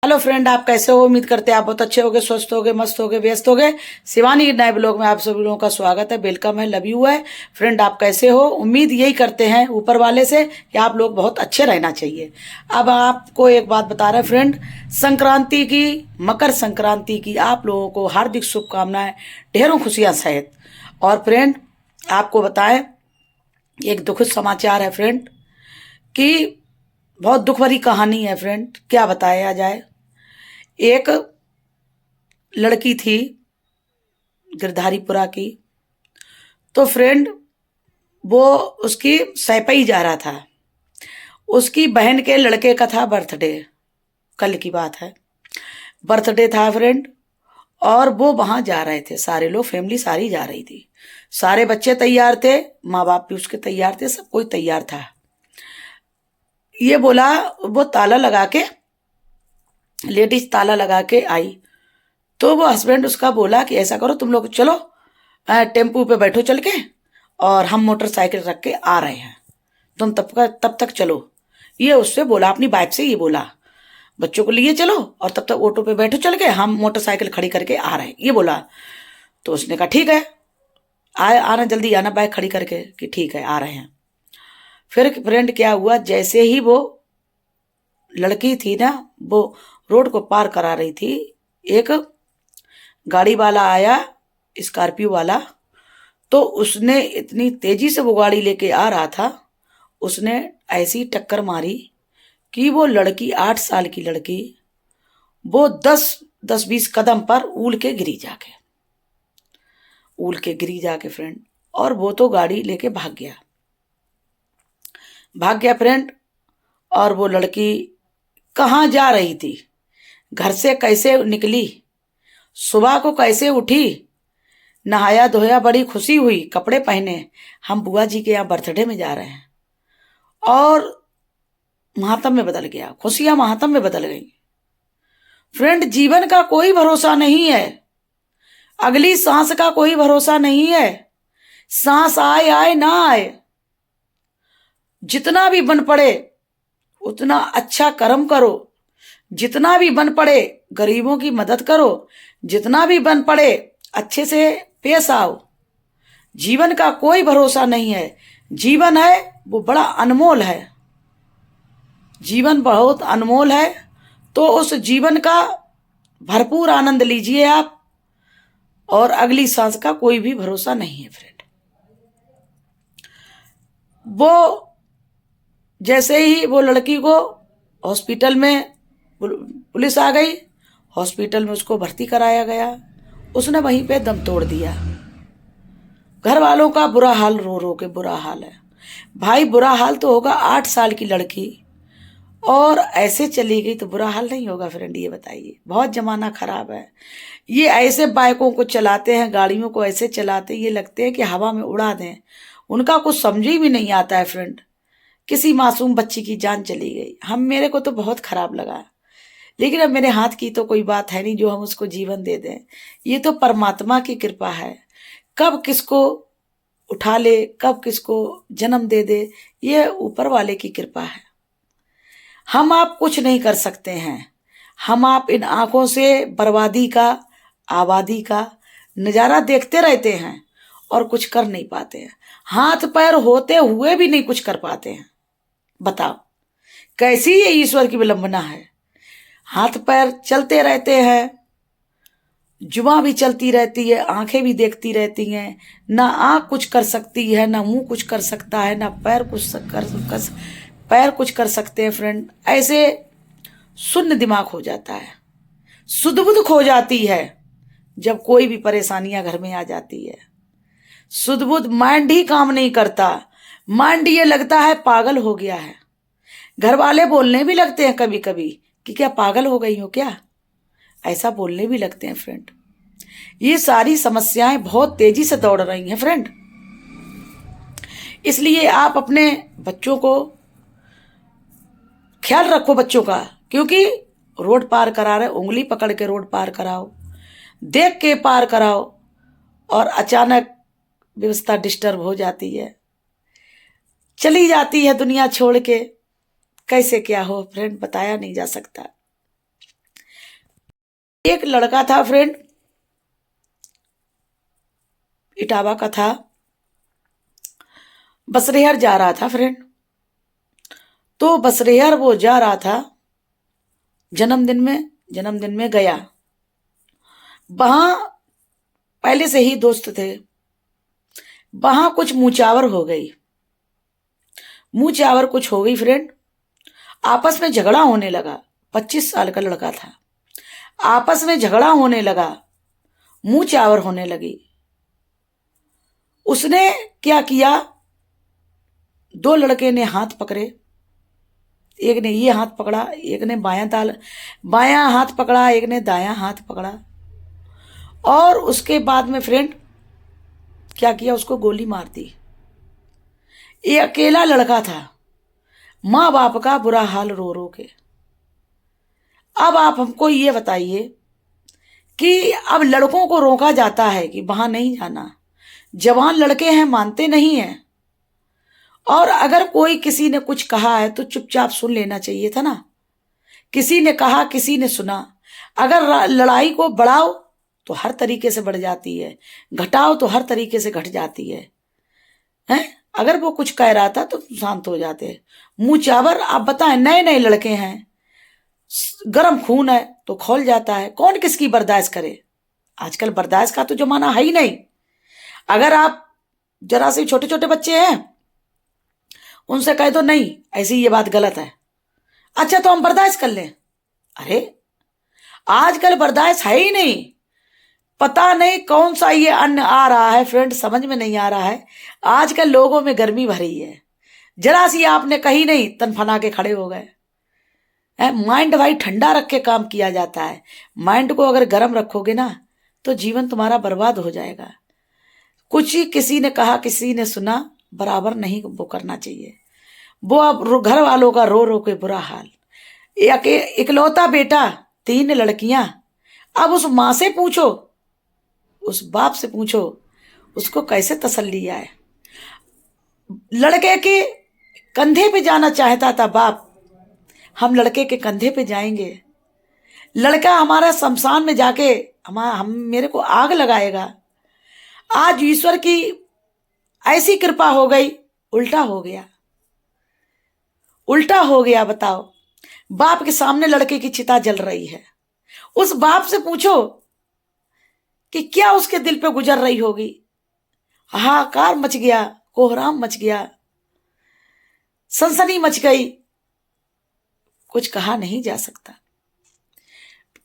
Hello friend, आप कैसे हो? उम्मीद करते हैं आप बहुत अच्छे होगे, स्वस्थ होगे, मस्त होगे, व्यस्त होगे। शिवानी नए ब्लॉग में आप सभी लोगों का स्वागत है, वेलकम है, लव यू है। फ्रेंड, आप कैसे हो? उम्मीद यही करते हैं ऊपर वाले से कि आप लोग बहुत अच्छे रहना चाहिए। अब आपको एक बात बता रहे हैं फ्रेंड, संक्रांति की, मकर संक्रांति की आप लोगों को हार्दिक शुभकामनाएं, ढेरों खुशियां सहित। और फ्रेंड, आपको बताएं, एक दुखद समाचार है फ्रेंड कि बहुत दुख भरी कहानी है फ्रेंड। क्या बताया जाए। एक लड़की थी गिरधारीपुरा की, तो फ्रेंड वो उसकी सैपई जा रहा था। उसकी बहन के लड़के का था बर्थडे, कल की बात है, बर्थडे था फ्रेंड। और वो वहां जा रहे थे, सारे लोग, फैमिली सारी जा रही थी। सारे बच्चे तैयार थे, माँ बाप भी उसके तैयार थे, सब कोई तैयार था। ये बोला, वो ताला लगा के, लेडीज ताला लगा के आई। तो वो हस्बैंड उसका बोला कि ऐसा करो, तुम लोग चलो टेम्पू पे बैठो चल के, और हम मोटरसाइकिल रख के आ रहे हैं, तुम तब तक चलो। ये उससे बोला, अपनी वाइफ से ये बोला, बच्चों को लिए चलो और तब तक ऑटो पे बैठो चल के, हम मोटरसाइकिल खड़ी करके आ रहे हैं, ये बोला। तो उसने कहा ठीक है, आना जल्दी आना, बाइक खड़ी करके, कि ठीक है आ रहे हैं। फिर फ्रेंड क्या हुआ, जैसे ही वो लड़की थी ना, वो रोड को पार करा रही थी, एक गाड़ी वाला आया, स्कॉर्पियो वाला। तो उसने इतनी तेजी से वो गाड़ी लेके आ रहा था, उसने ऐसी टक्कर मारी कि वो लड़की, 8 साल की लड़की, वो 10-20 कदम पर उल के गिरी जाके फ्रेंड। और वो तो गाड़ी लेके भाग गया फ्रेंड। और वो लड़की कहाँ जा रही थी, घर से कैसे निकली, सुबह को कैसे उठी, नहाया धोया, बड़ी खुशी हुई, कपड़े पहने, हम बुआ जी के यहाँ बर्थडे में जा रहे हैं, और महात्म में बदल गया, खुशियां महात्म में बदल गई। फ्रेंड, जीवन का कोई भरोसा नहीं है, अगली सांस का कोई भरोसा नहीं है। सांस आए आए ना आए, जितना भी बन पड़े उतना अच्छा कर्म करो, जितना भी बन पड़े गरीबों की मदद करो, जितना भी बन पड़े अच्छे से पेश आओ। जीवन का कोई भरोसा नहीं है। जीवन है वो बड़ा अनमोल है, जीवन बहुत अनमोल है। तो उस जीवन का भरपूर आनंद लीजिए आप, और अगली सांस का कोई भी भरोसा नहीं है फ्रेंड। वो जैसे ही वो लड़की को हॉस्पिटल में, पुलिस आ गई, हॉस्पिटल में उसको भर्ती कराया गया, उसने वहीं पे दम तोड़ दिया। घर वालों का बुरा हाल, रो रो के बुरा हाल है भाई, बुरा हाल तो होगा। 8 साल की लड़की और ऐसे चली गई तो बुरा हाल नहीं होगा फ्रेंड? ये बताइए, बहुत जमाना खराब है। ये ऐसे बाइकों को चलाते हैं, गाड़ियों को ऐसे चलाते, ये लगते हैं कि हवा में उड़ा दें, उनका कुछ समझ ही भी नहीं आता है फ्रेंड। किसी मासूम बच्ची की जान चली गई, मेरे को तो बहुत खराब लगा। लेकिन अब मेरे हाथ की तो कोई बात है नहीं जो हम उसको जीवन दे दें, ये तो परमात्मा की कृपा है। कब किसको उठा ले, कब किसको जन्म दे दे, ये ऊपर वाले की कृपा है। हम आप कुछ नहीं कर सकते हैं। हम आप इन आंखों से बर्बादी का, आबादी का नजारा देखते रहते हैं और कुछ कर नहीं पाते हैं। हाथ पैर होते हुए भी नहीं कुछ कर पाते हैं। बताओ कैसी ये ईश्वर की विलंबना है। हाथ पैर चलते रहते हैं, जुबान भी चलती रहती है, आंखें भी देखती रहती हैं, ना आंख कुछ कर सकती है, ना मुंह कुछ कर सकता है, ना पैर कुछ कर सकते हैं फ्रेंड। ऐसे शून्य दिमाग हो जाता है, सुध बुध खो जाती है जब कोई भी परेशानियां घर में आ जाती है। सुध बुध, माइंड ही काम नहीं करता, माइंड ये लगता है पागल हो गया है। घर वाले बोलने भी लगते हैं कभी कभी कि क्या पागल हो गई हो क्या, ऐसा बोलने भी लगते हैं फ्रेंड। ये सारी समस्याएं बहुत तेजी से दौड़ रही हैं फ्रेंड। इसलिए आप अपने बच्चों को ख्याल रखो, बच्चों का, क्योंकि रोड पार करा रहे, उंगली पकड़ के रोड पार कराओ, देख के पार कराओ, और अचानक व्यवस्था डिस्टर्ब हो जाती है, चली जाती है दुनिया छोड़ के। कैसे क्या हो फ्रेंड, बताया नहीं जा सकता। एक लड़का था फ्रेंड, इटावा का था, बसरेहर जा रहा था फ्रेंड। तो बसरेहर वो जा रहा था, जन्मदिन में गया। वहां पहले से ही दोस्त थे। वहां कुछ मुँचावर हो गई, मुँचावर कुछ हो गई फ्रेंड। आपस में झगड़ा होने लगा। 25 साल का लड़का था। आपस में झगड़ा होने लगा, मुँचावर होने लगी। उसने क्या किया, 2 लड़के ने हाथ पकड़े। एक ने ये हाथ पकड़ा, एक ने बायां हाथ पकड़ा, एक ने दायां हाथ पकड़ा। और उसके बाद में फ्रेंड क्या किया, उसको गोली मार दी। ये अकेला लड़का था, माँ बाप का बुरा हाल रो रो के। अब आप हमको ये बताइए कि अब लड़कों को रोका जाता है कि वहां नहीं जाना। जवान लड़के हैं, मानते नहीं हैं। और अगर कोई किसी ने कुछ कहा है तो चुपचाप सुन लेना चाहिए था ना। किसी ने कहा, किसी ने सुना। अगर लड़ाई को बढ़ाओ तो हर तरीके से बढ़ जाती है, घटाओ तो हर तरीके से घट जाती है, हैं? अगर वो कुछ कह रहा था तो शांत हो जाते। मुँचावर आप बताएं, नए नए लड़के हैं, गरम खून है तो खौल जाता है। कौन किसकी बर्दाश्त करे? आजकल बर्दाश्त का तो जमाना है ही नहीं। अगर आप जरा से छोटे छोटे बच्चे हैं, उनसे कह दो नहीं ऐसी ये बात गलत है, अच्छा तो हम बर्दाश्त कर लें। अरे आजकल बर्दाश्त है ही नहीं। पता नहीं कौन सा ये अन्न आ रहा है फ्रेंड, समझ में नहीं आ रहा है। आजकल लोगों में गर्मी भरी है, जरा सी आपने कही नहीं तनफना के खड़े हो गए। माइंड भाई ठंडा रख के काम किया जाता है। माइंड को अगर गर्म रखोगे ना तो जीवन तुम्हारा बर्बाद हो जाएगा। कुछ ही किसी ने कहा, किसी ने सुना, बराबर नहीं वो करना चाहिए। वो अब घर वालों का रो रो के बुरा हाल। इकलौता बेटा, 3 लड़कियां। अब उस माँ से पूछो, उस बाप से पूछो, उसको कैसे तसल्ली आए। लड़के के कंधे पे जाना चाहता था बाप, हम लड़के के कंधे पे जाएंगे। लड़का हमारा शमशान में जाके हम मेरे को आग लगाएगा। आज ईश्वर की ऐसी कृपा हो गई, उल्टा हो गया। उल्टा हो गया, बताओ। बाप के सामने लड़के की चिता जल रही है। उस बाप से पूछो कि क्या उसके दिल पे गुजर रही होगी। हाहाकार मच गया, कोहराम मच गया, सनसनी मच गई। कुछ कहा नहीं जा सकता।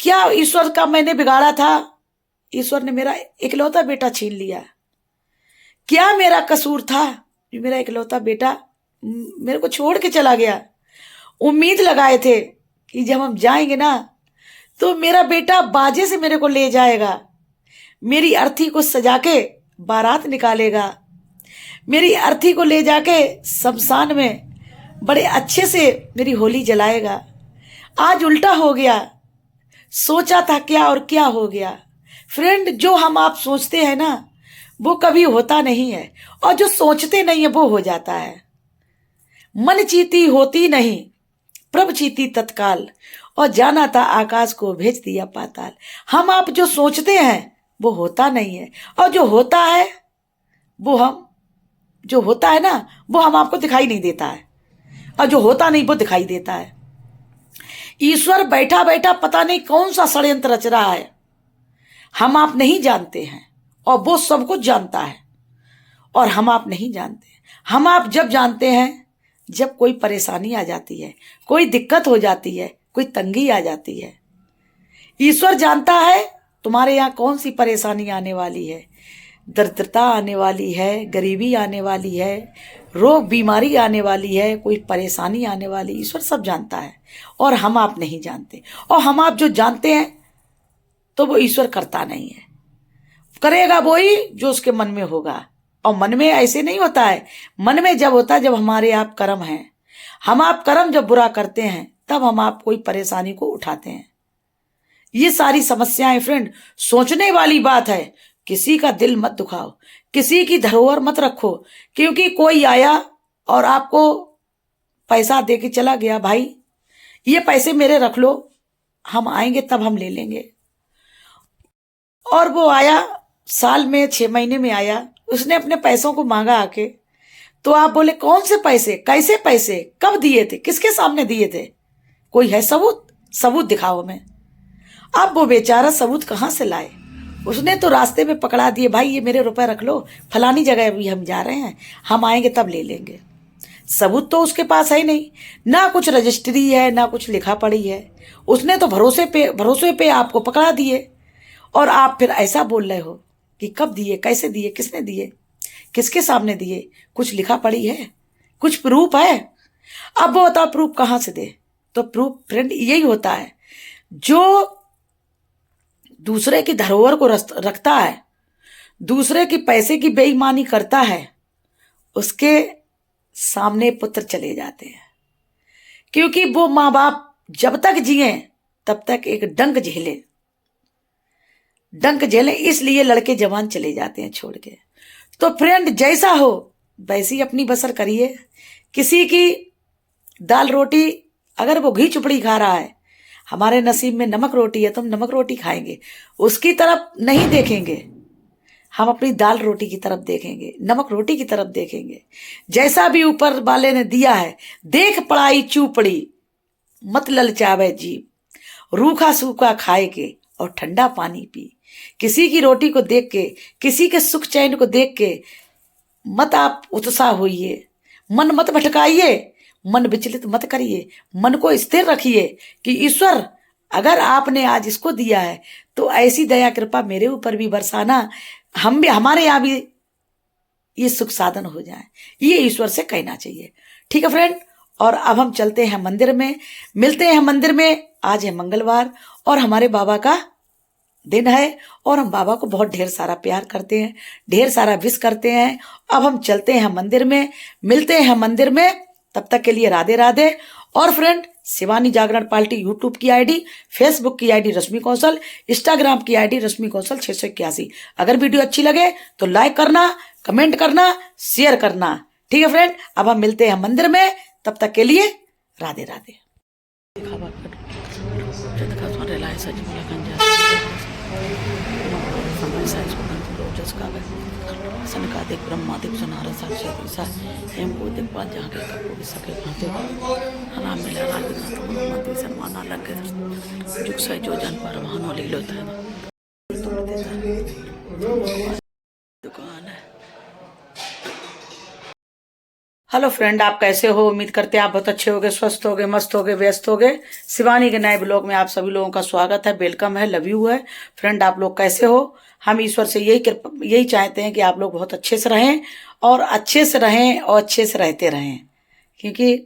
क्या ईश्वर का मैंने बिगाड़ा था? ईश्वर ने मेरा इकलौता बेटा छीन लिया। क्या मेरा कसूर था कि मेरा इकलौता बेटा मेरे को छोड़ के चला गया? उम्मीद लगाए थे कि जब हम जाएंगे ना तो मेरा बेटा बाजे से मेरे को ले जाएगा, मेरी अर्थी को सजा के बारात निकालेगा, मेरी अर्थी को ले जाके शमशान में बड़े अच्छे से मेरी होली जलाएगा। आज उल्टा हो गया। सोचा था क्या और क्या हो गया। फ्रेंड, जो हम आप सोचते हैं ना वो कभी होता नहीं है, और जो सोचते नहीं है वो हो जाता है। मन चीती होती नहीं, प्रभ चीती तत्काल, और जाना था आकाश को भेज दिया पाताल। हम आप जो सोचते हैं वो होता नहीं है, और जो होता है ना वो हम आपको दिखाई नहीं देता है, और जो होता नहीं वो दिखाई देता है। ईश्वर बैठा बैठा पता नहीं कौन सा षड्यंत्र रच रहा है, हम आप नहीं जानते हैं, और वो सब कुछ जानता है और हम आप नहीं जानते। हम आप जब जानते हैं जब कोई परेशानी आ जाती है, कोई दिक्कत हो जाती है, कोई तंगी आ जाती है। ईश्वर जानता है तुम्हारे यहाँ कौन सी परेशानी आने वाली है, दरिद्रता आने वाली है, गरीबी आने वाली है, रोग बीमारी आने वाली है, कोई परेशानी आने वाली। ईश्वर सब जानता है और हम आप नहीं जानते। और हम आप जो जानते हैं तो वो ईश्वर करता नहीं है। करेगा वही जो उसके मन में होगा, और मन में ऐसे नहीं होता है। मन में जब होता है जब हमारे आप कर्म हैं। हम आप कर्म जब बुरा करते हैं तब हम आप कोई परेशानी को उठाते हैं। ये सारी समस्याएं फ्रेंड सोचने वाली बात है। किसी का दिल मत दुखाओ, किसी की धरोहर मत रखो, क्योंकि कोई आया और आपको पैसा दे के चला गया, भाई ये पैसे मेरे रख लो, हम आएंगे तब हम ले लेंगे। और वो आया साल में 6 महीने में आया, उसने अपने पैसों को मांगा आके। तो आप बोले कौन से पैसे, कैसे पैसे, कब दिए थे, किसके सामने दिए थे, कोई है सबूत? सबूत दिखाओ हमें। अब वो बेचारा सबूत कहाँ से लाए? उसने तो रास्ते में पकड़ा दिए, भाई ये मेरे रुपए रख लो, फलानी जगह अभी हम जा रहे हैं, हम आएंगे तब ले लेंगे। सबूत तो उसके पास है नहीं, ना कुछ रजिस्ट्री है, ना कुछ लिखा पड़ी है। उसने तो भरोसे पे आपको पकड़ा दिए, और आप फिर ऐसा बोल रहे हो कि कब दिए, कैसे दिए, किसने दिए, किसके सामने दिए, कुछ लिखा पड़ी है, कुछ प्रूफ है? अब वो बताओ प्रूफ कहां से दे? तो प्रूफ फ्रेंड यही होता है, जो दूसरे की धरोहर को रखता है, दूसरे की पैसे की बेईमानी करता है, उसके सामने पुत्र चले जाते हैं। क्योंकि वो माँ बाप जब तक जिए तब तक एक डंक झेले, इसलिए लड़के जवान चले जाते हैं छोड़ के। तो फ्रेंड जैसा हो वैसी अपनी बसर करिए। किसी की दाल रोटी, अगर वो घी चुपड़ी खा रहा है, हमारे नसीब में नमक रोटी है तो हम नमक रोटी खाएंगे, उसकी तरफ नहीं देखेंगे, हम अपनी दाल रोटी की तरफ देखेंगे, नमक रोटी की तरफ देखेंगे। जैसा भी ऊपर वाले ने दिया है, देख पड़ाई चूपड़ी मत ललचावे जीव, रूखा सूखा खाए के और ठंडा पानी पी। किसी की रोटी को देख के, किसी के सुख चैन को देख के मत आप उत्साह होइए, मन मत भटकाइए, मन विचलित मत करिए, मन को स्थिर रखिए कि ईश्वर अगर आपने आज इसको दिया है तो ऐसी दया कृपा मेरे ऊपर भी बरसाना, हम भी, हमारे यहाँ भी ये सुख साधन हो जाए, ये ईश्वर से कहना चाहिए। ठीक है फ्रेंड, और अब हम चलते हैं मंदिर में, मिलते हैं मंदिर में। आज है मंगलवार और हमारे बाबा का दिन है, और हम बाबा को बहुत ढेर सारा प्यार करते हैं, ढेर सारा विश करते हैं। अब हम चलते हैं मंदिर में, मिलते हैं मंदिर में। तब तक के लिए राधे राधे। और फ्रेंड, शिवानी जागरण पार्टी यूट्यूब की आईडी, फेसबुक की आईडी रश्मि कौशल, इंस्टाग्राम की आईडी रश्मि कौशल 681। अगर वीडियो अच्छी लगे तो लाइक करना, कमेंट करना, शेयर करना। ठीक है फ्रेंड, अब हम मिलते हैं मंदिर में, तब तक के लिए राधे राधे। सनकादिक ब्रह्मादिक सुनार साक्षी दिशा एम को दिक्पाल जहाँ के कपो भी सके भाते हराम मिला राज ना तो मंदिर सम्मान अलग के जुग से जो जन पर वहां ले लो था दुकान है। हेलो फ्रेंड, आप कैसे हो? उम्मीद करते हैं आप बहुत अच्छे होगे, स्वस्थ होगे, मस्त होगे, व्यस्त होगे। शिवानी के नए ब्लॉग में आप सभी लोगों का स्वागत है, वेलकम है, लव यू है। फ्रेंड, आप लोग कैसे हो? हम ईश्वर से यही चाहते हैं कि आप लोग बहुत अच्छे से रहें, और अच्छे से रहें और अच्छे से रहते रहें, क्योंकि